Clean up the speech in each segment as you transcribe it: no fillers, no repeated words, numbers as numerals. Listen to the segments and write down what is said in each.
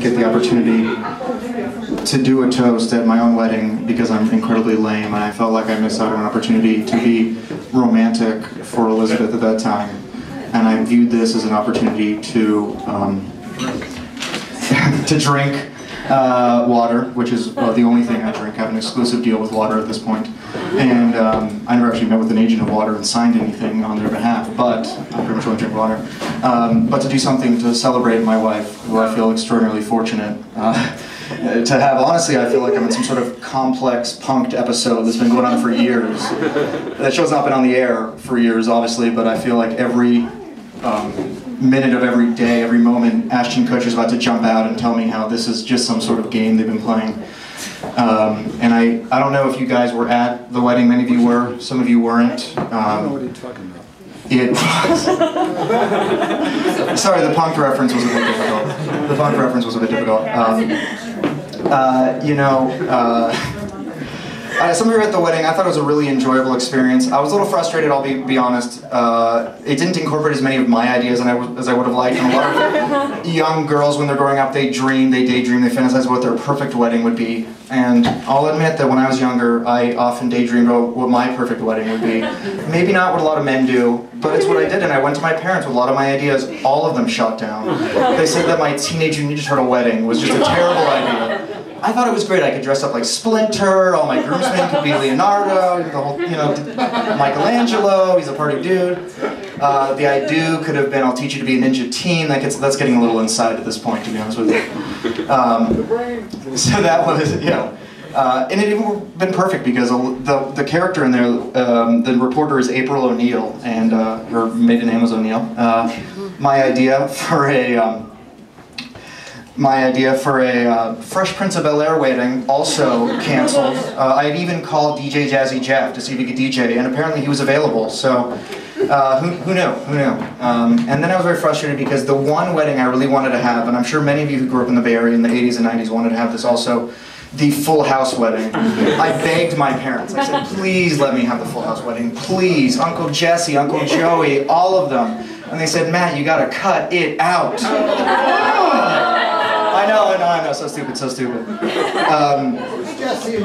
get the opportunity to do a toast at my own wedding because I'm incredibly lame and I felt like I missed out on an opportunity to be romantic for Elizabeth at that time. And I viewed this as an opportunity to to drink water, which is the only thing I drink. I have an exclusive deal with water at this point. And I never actually met with an agent of water and signed anything on their behalf, but I pretty much only drink water. But to do something to celebrate my wife, who I feel extraordinarily fortunate to have. Honestly, I feel like I'm in some sort of complex, punked episode that's been going on for years. That show's not been on the air for years, obviously, but I feel like every minute of every day, every moment, Ashton Kutcher's about to jump out and tell me how this is just some sort of game they've been playing. And I don't know if you guys were at the wedding. Many of you were. Some of you weren't. I don't know what you're talking about. It was. Sorry, the punk reference was a bit difficult. The punk reference was a bit difficult. Some of you were at the wedding. I thought it was a really enjoyable experience. I was a little frustrated, I'll be honest. It didn't incorporate as many of my ideas as I would have liked. And a lot of young girls, when they're growing up, they dream, they daydream, they fantasize what their perfect wedding would be. And I'll admit that when I was younger, I often daydreamed about what my perfect wedding would be. Maybe not what a lot of men do, but it's what I did. And I went to my parents with a lot of my ideas. All of them shot down. They said that my Teenage Mutant Ninja Turtle wedding was just a terrible idea. I thought it was great. I could dress up like Splinter, all my groomsmen could be Leonardo, the whole, Michelangelo, he's a party dude. The I do could have been, I'll teach you to be a ninja teen. That's getting a little inside at this point, to be honest with you. So that was, and it even been perfect because the character in there, the reporter is April O'Neil, and her maiden name was O'Neil. My idea for a Fresh Prince of Bel-Air wedding also canceled. I had even called DJ Jazzy Jeff to see if he could DJ, and apparently he was available, so who knew? And then I was very frustrated because the one wedding I really wanted to have, and I'm sure many of you who grew up in the Bay Area in the 80s and 90s wanted to have this also, the Full House wedding. I begged my parents. I said, please let me have the Full House wedding. Please, Uncle Jesse, Uncle Joey, all of them. And they said, Matt, you gotta cut it out. I know, so stupid.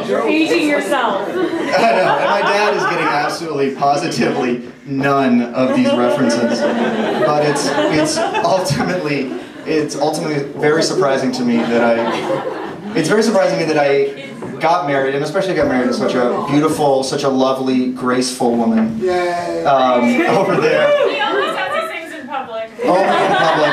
You're aging yourself. I know, and my dad is getting absolutely, positively none of these references. But it's ultimately very surprising to me that I got married, and especially got married to such a beautiful, such a lovely, graceful woman. Yay! Over there. He always has these things in public. Only in public.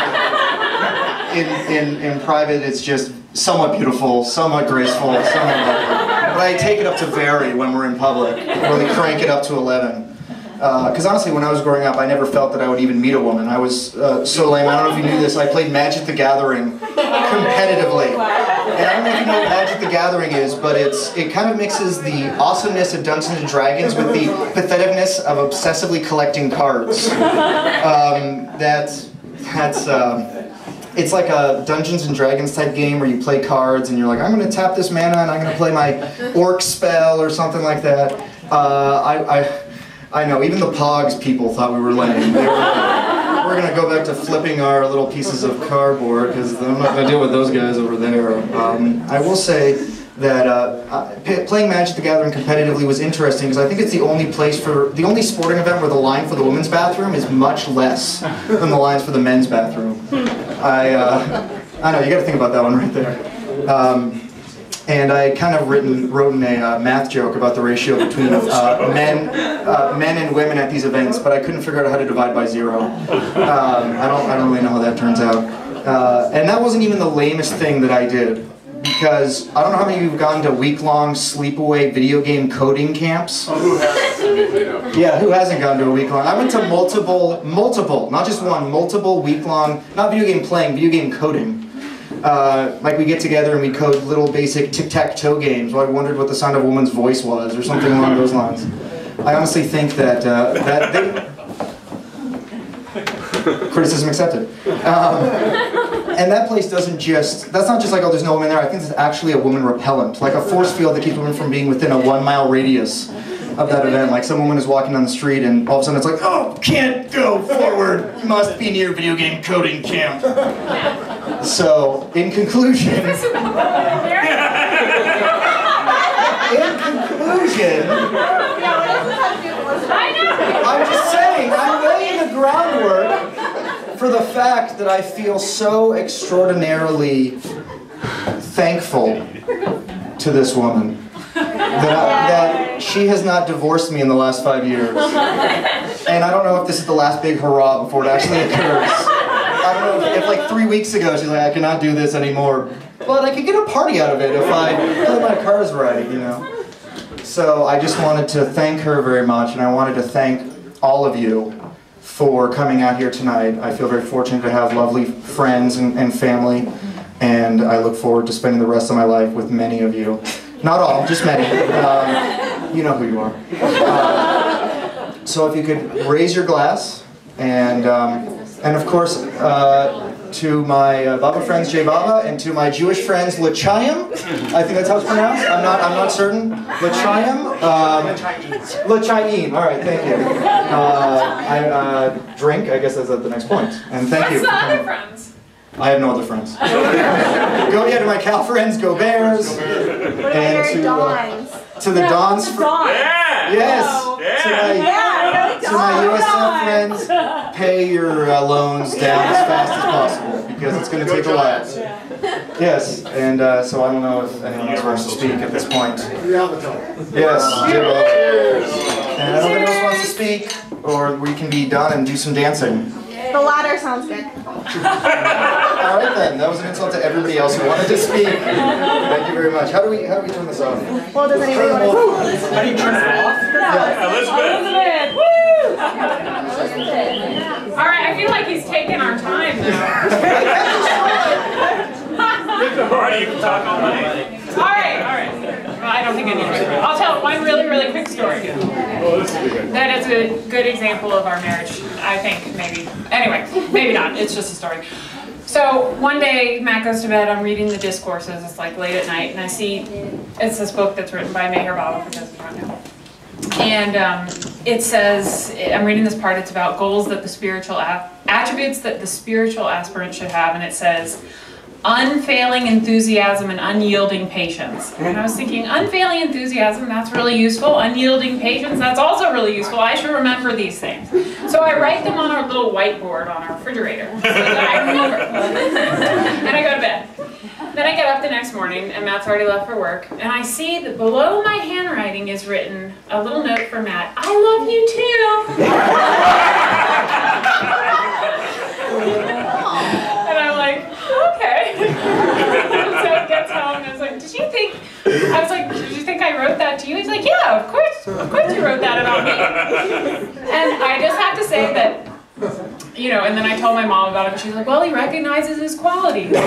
In private, it's just somewhat beautiful, somewhat graceful, somewhat lovely. But I take it up to vary when we're in public. Really crank it up to 11. Because honestly, when I was growing up, I never felt that I would even meet a woman. I was so lame. I don't know if you knew this. I played Magic the Gathering competitively. And I don't know if you know what Magic the Gathering is, but it kind of mixes the awesomeness of Dungeons and Dragons with the patheticness of obsessively collecting cards. It's like a Dungeons and Dragons type game where you play cards and you're like, I'm going to tap this mana and I'm going to play my orc spell or something like that. I know, even the Pogs people thought we were lame. They were like, we're going to go back to flipping our little pieces of cardboard because I'm not going to deal with those guys over there. I will say that playing Magic the Gathering competitively was interesting because I think it's the only sporting event where the line for the women's bathroom is much less than the lines for the men's bathroom. I know, you got to think about that one right there. And I kind of wrote in a math joke about the ratio between men and women at these events, but I couldn't figure out how to divide by 0. I don't really know how that turns out. And that wasn't even the lamest thing that I did. Because I don't know how many of you have gone to week-long sleepaway video game coding camps. Oh, who hasn't? Yeah, who hasn't gone to a week-long? I went to multiple, not just one, multiple week-long, not video game playing, video game coding. Like we get together and we code little basic tic-tac-toe games while I wondered what the sound of a woman's voice was or something along those lines. I honestly think that, criticism accepted. And that place doesn't just, that's not just like, oh, there's no woman there. I think it's actually a woman repellent, like a force field that keeps women from being within a 1-mile radius of that event. Like some woman is walking down the street and all of a sudden it's like, oh, can't go forward. You must be near video game coding camp. So, in conclusion, Is this about I know. I'm just saying, I'm laying the groundwork for the fact that I feel so extraordinarily thankful to this woman that she has not divorced me in the last 5 years. And I don't know if this is the last big hurrah before it actually occurs. I don't know if like 3 weeks ago she's like, I cannot do this anymore. But I could get a party out of it if I play my cards right, you know. So I just wanted to thank her very much, and I wanted to thank all of you for coming out here tonight. I feel very fortunate to have lovely friends and family, and I look forward to spending the rest of my life with many of you. Not all, just many. You know who you are. So if you could raise your glass, and of course, to my Baba friends Jai Baba, and to my Jewish friends L'chaim, I think that's how it's pronounced. I'm not certain. L'chaim, L'chaim. All right, thank you. I drink. I guess that's at the next point. And thank you. What's the other friends? I have no other friends. To my Cal friends, go Bears. And to the Dons. Yes. To my USF friends, pay your loans down as fast as possible because it's going to take a while. Yes, and so I don't know if anyone else wants to speak at this point. Yes. And I don't think anyone else wants to speak, or we can be done and do some dancing. The latter sounds good. All right then, that was an insult to everybody else who wanted to speak. Thank you very much. How do we turn this off? Well, does anybody want to? How do you turn it off? Yeah. Elizabeth! Woo! All right, I feel like he's taking our time now. Alright, you can talk all night. All right. Well, I don't think I need to. I'll tell one really, really quick story. That is a good example of our marriage, I think, maybe. Anyway, maybe not. It's just a story. So one day, Matt goes to bed. I'm reading the discourses. It's like late at night, and I see it's this book that's written by Meher Baba, for those who don't know. And it says, I'm reading this part. It's about goals that the spiritual attributes that the spiritual aspirant should have, and it says, unfailing enthusiasm and unyielding patience. And I was thinking, unfailing enthusiasm, that's really useful. Unyielding patience, that's also really useful. I should remember these things. So I write them on our little whiteboard on our refrigerator so that I remember. And I go to bed. Then I get up the next morning, and Matt's already left for work, and I see that below my handwriting is written a little note for Matt. I love you too. And I'm like, okay. So he gets home and I was like, did you think I wrote that to you? He's like, yeah, of course you wrote that about me. And I just have to say that, you know, and then I told my mom about it, and she's like, well, he recognizes his qualities. He saw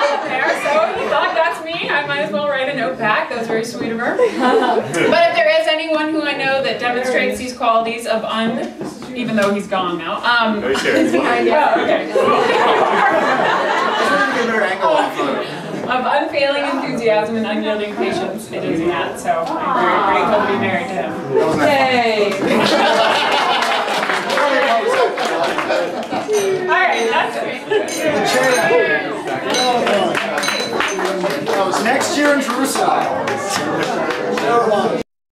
it there, so he thought that's me. I might as well write a note back. That was very sweet of her. But if there is anyone who I know that demonstrates these qualities of even though he's gone now. He's here. Of unfailing enthusiasm and unyielding patience, it is Matt. So I'm very grateful to be married to him. Yay! All right, that's it. Next year in Jerusalem.